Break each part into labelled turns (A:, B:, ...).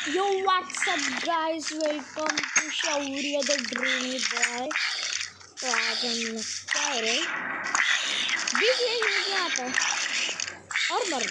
A: Yo, what's up guys? Welcome to Shaurya the Dreamy Boy. तो आज हम लोग क्या हो रहे बीच में क्या आता है और मरना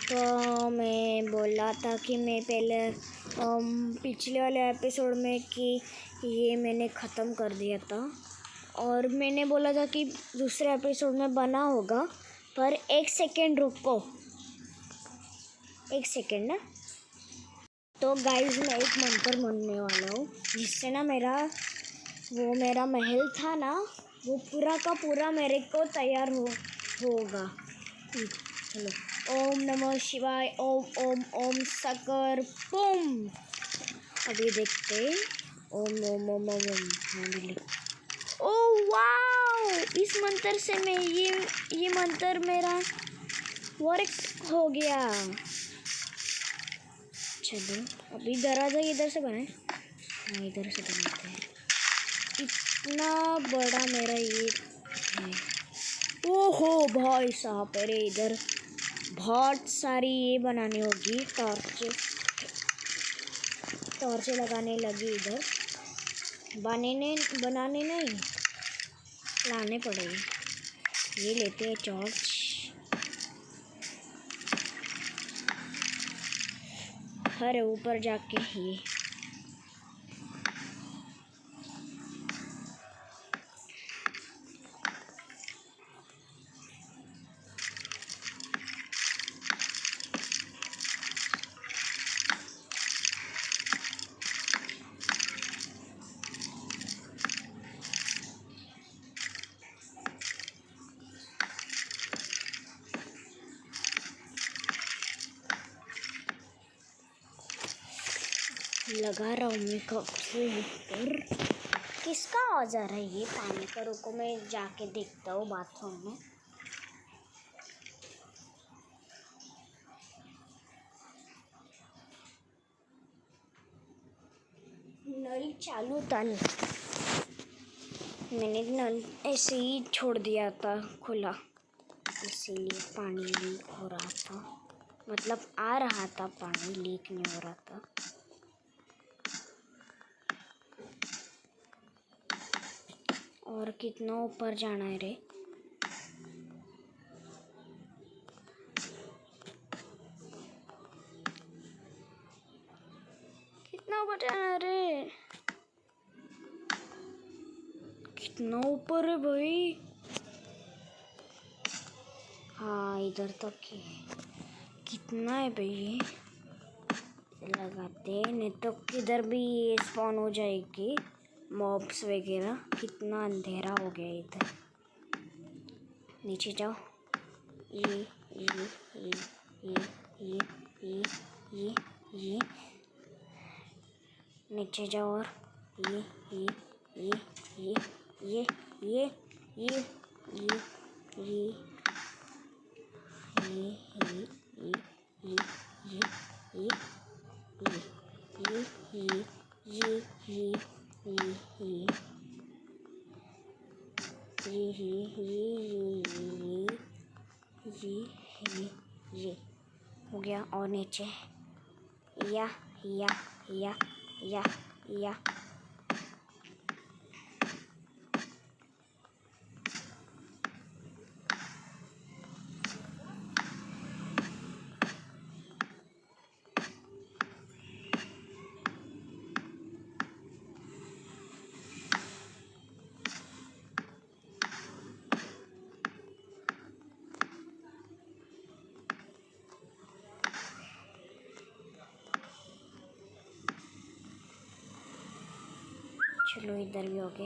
A: तो मैं बोला था कि मैं पहले पिछले वाले एपिसोड में कि ये मैंने ख़त्म कर दिया था और मैंने बोला था कि दूसरे एपिसोड में बना होगा, पर एक सेकेंड रुको, एक सेकेंड ना। तो गाइस मैं एक मंत्र मानने वाला हूँ जिससे ना मेरा महल था ना, वो पूरा का पूरा मेरे को तैयार होगा। चलो, ओम नमः शिवाय, ओम ओम ओम सकर पुम। अभी देखते हैं। ओम ओम ओम ओम ओम। ओह वाओ, इस मंत्र से मैं ये मंत्र मेरा वर्क हो गया। चलो अभी दरवाजा इधर से बनाए, हाँ इधर से बनाते हैं। इतना बड़ा मेरा ये है। ओहो भाई साहब, अरे इधर बहुत सारी ये बनानी होगी, टॉर्च लगाने लगी इधर। बनाने नहीं, लाने पड़ेगी। ये लेते हैं टॉर्च। अरे ऊपर जाके ये लगा रहा हूँ मैं कब से ऊपर। किसका आवाज़ आ रहा है ये पानी का? रुको मैं जाके देखता हूँ बाथरूम में। नल चालू था, मैंने नल ऐसे ही छोड़ दिया था खुला, इसीलिए पानी लीक हो रहा था। मतलब आ रहा था पानी, लीक नहीं हो रहा था। और कितना ऊपर जाना है रे? कितना ऊपर जाना है रे? कितना ऊपर है भाई? हाँ इधर तक ही। कितना है भाई? लगाते नहीं तो किधर भी स्पॉन हो जाएगी मॉब्स वगैरह। कितना अंधेरा हो गया इधर। नीचे जाओ। ये नीचे जाओ। और ये हो गया। और नीचे या चलो इधर भी हो गए।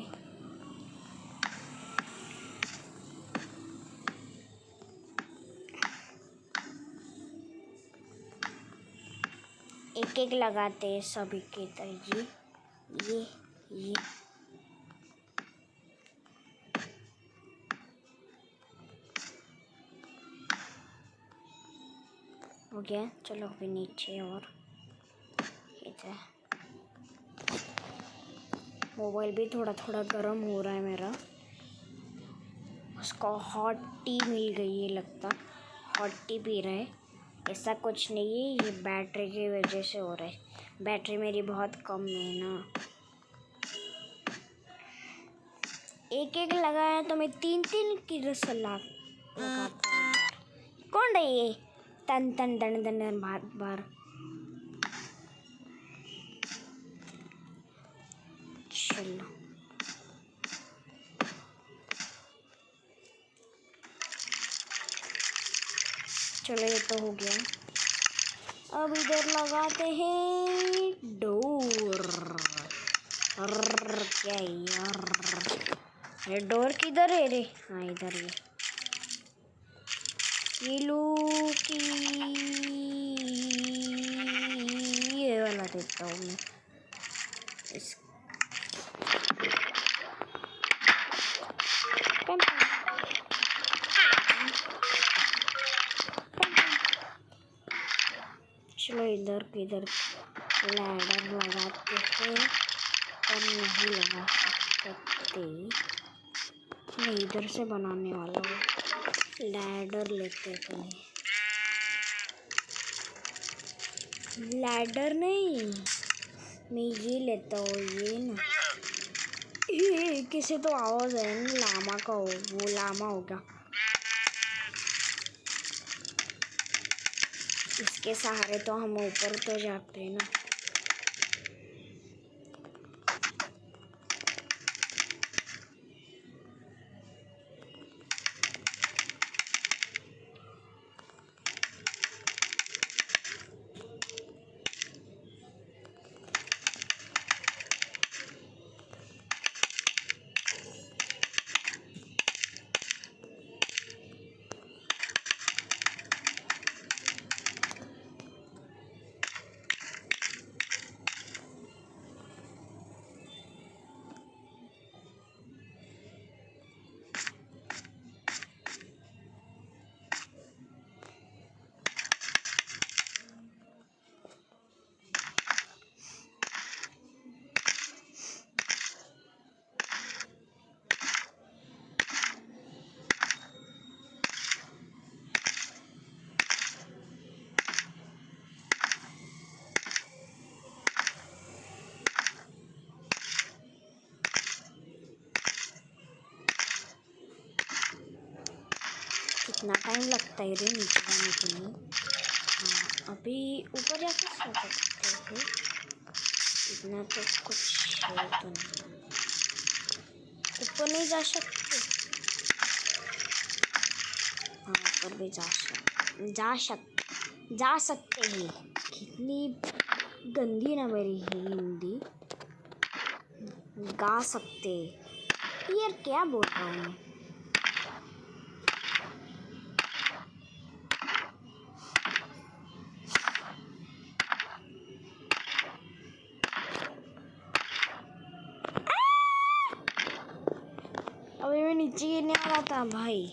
A: एक एक लगाते हैं सभी के तरह। ये हो गया। चलो अभी नीचे और इधर। मोबाइल भी थोड़ा थोड़ा गर्म हो रहा है मेरा। उसको हॉट टी मिल गई है लगता। हॉट टी पी रहे हैं। ऐसा कुछ नहीं है, ये बैटरी की वजह से हो रहा है। बैटरी मेरी बहुत कम है ना, एक एक लगाया तो मैं 3-3 की लगाता हूँ। कौन है ये तन तन दन दन दन बार बार? चलो चलो, ये तो हो गया। अब इधर लगाते हैं डोर। क्या यार, ये डोर किधर है रे? हाँ इधर ये लो की, ये वाला देता हूँ मैं इस। चलो इधर किधर लैडर लगाते हैं, पर नहीं लगा सकते। मैं इधर से बनाने वाला हूँ। लैडर लेते हैं, लैडर नहीं, मैं ये लेता हूँ, ये ना। ये किसी तो आवाज़ है ना, लामा का हो, वो लामा होगा। इसके सहारे तो हम ऊपर तो जाते हैं ना। कितना टाइम लगता है रे नीचे जाने के लिए? हाँ, अभी ऊपर जाकर सो सकते हैं, इतना तो कुछ है तो नहीं। ऊपर नहीं जा सकते? हाँ ऊपर भी जा सकते हैं। कितनी गंदी ना मेरी हिंदी। गा सकते यार, क्या बोल रहा हूँ मैं? अभी मैं नीचे गिरने वाला था भाई।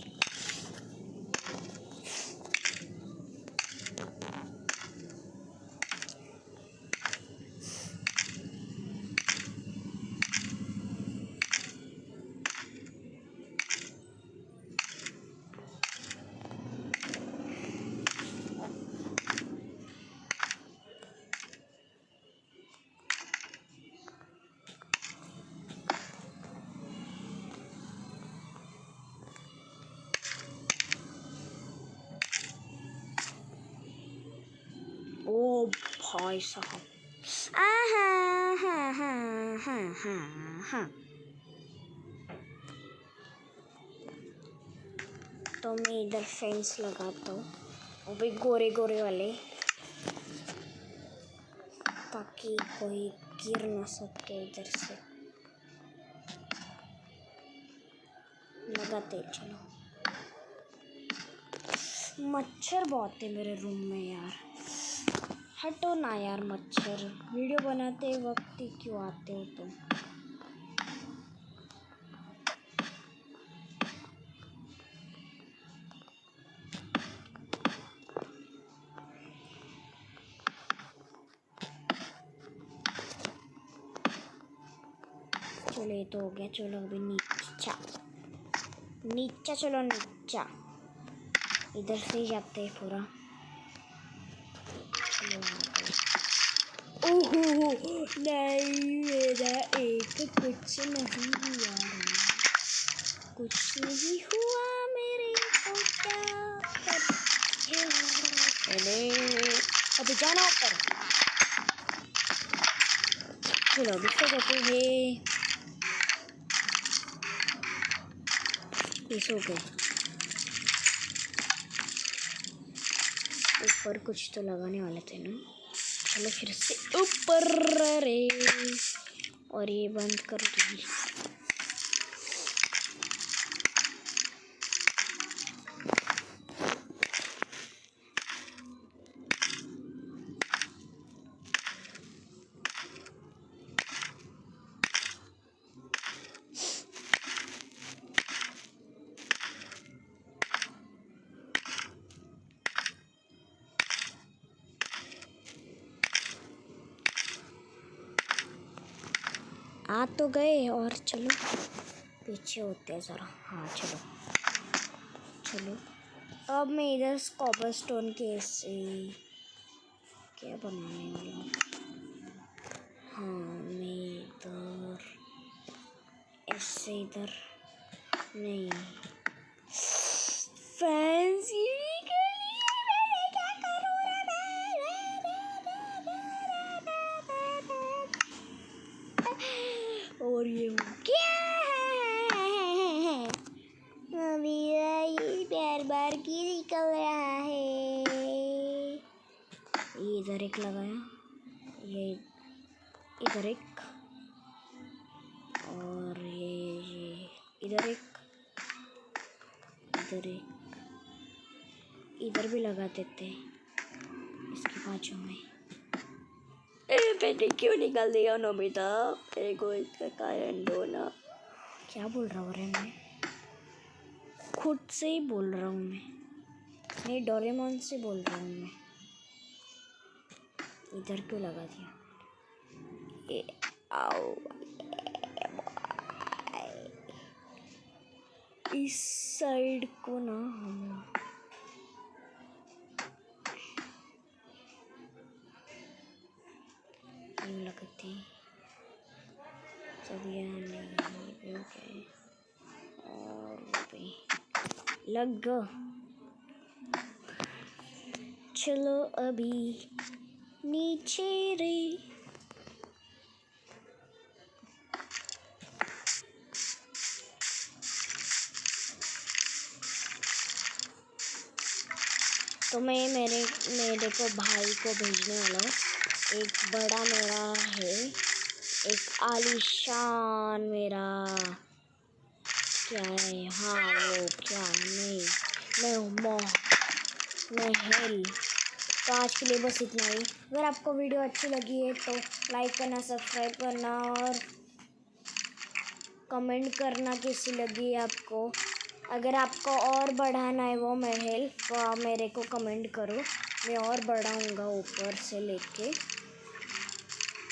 A: ओ भाई साहब, हाँ हाँ हाँ हाँ हाँ हाँ। तो मैं इधर फेंस लगाता हूँ, वो भी गोरे गोरे वाले, ताकि कोई गिर ना सके इधर से। लगाते चलो। मच्छर बहुत है मेरे रूम में यार, हटो ना यार मच्छर। वीडियो बनाते वक्त ही क्यों आते हो तुम? चलो ये तो हो गया। चलो अभी नीचा नीचा, चलो नीचा। इधर से ही जाते हैं पूरा। ओहो नहीं, मेरा एक कुछ नहीं हुआ, कुछ नहीं हुआ मेरे को, क्या अभी जाना ऊपर। चलो अभी सो जाते हैं। सो गए। ऊपर कुछ तो लगाने वाले थे ना। चलो फिर से ऊपर रे। और ये बंद करो टीवी। आ तो गए और चलो पीछे होते हैं ज़रा। हाँ चलो चलो। अब मैं इधर कॉबलस्टोन के ऐसे क्या बनाने वाला हूँ। हाँ मैं इधर ऐसे इधर नहीं फैंसी और ये क्या है? ये बार बार की निकल रहा है। ये इधर एक लगाया, ये इधर एक, और ये इधर एक, इधर एक, इधर भी लगा देते इसके बाजू में। मैंने क्यों निकाल दिया नोबिता? मेरे को इसका कारण दो ना। क्या बोल रहा हूँ रे मैं? खुद से ही बोल रहा हूँ मैं। नहीं डोरेमोन से बोल रहा हूँ मैं। इधर क्यों लगा दिया? आओ इस साइड को ना हम लगते सब नहीं और भी लग गया। चलो अभी नीचे रे। तो मैं मेरे को भाई को भेजने वाला हूँ। एक बड़ा मेरा है, एक आलीशान मेरा क्या है, हाँ वो क्या नहीं महल। तो आज के लिए बस इतना ही। अगर आपको वीडियो अच्छी लगी है तो लाइक करना, सब्सक्राइब करना और कमेंट करना कैसी लगी आपको। अगर आपको और बढ़ाना है वो महल तो आप मेरे को कमेंट करो, मैं और बढ़ाऊँगा ऊपर से लेके।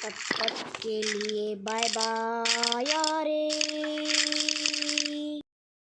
A: तब तक के लिए बाय बाय यारे।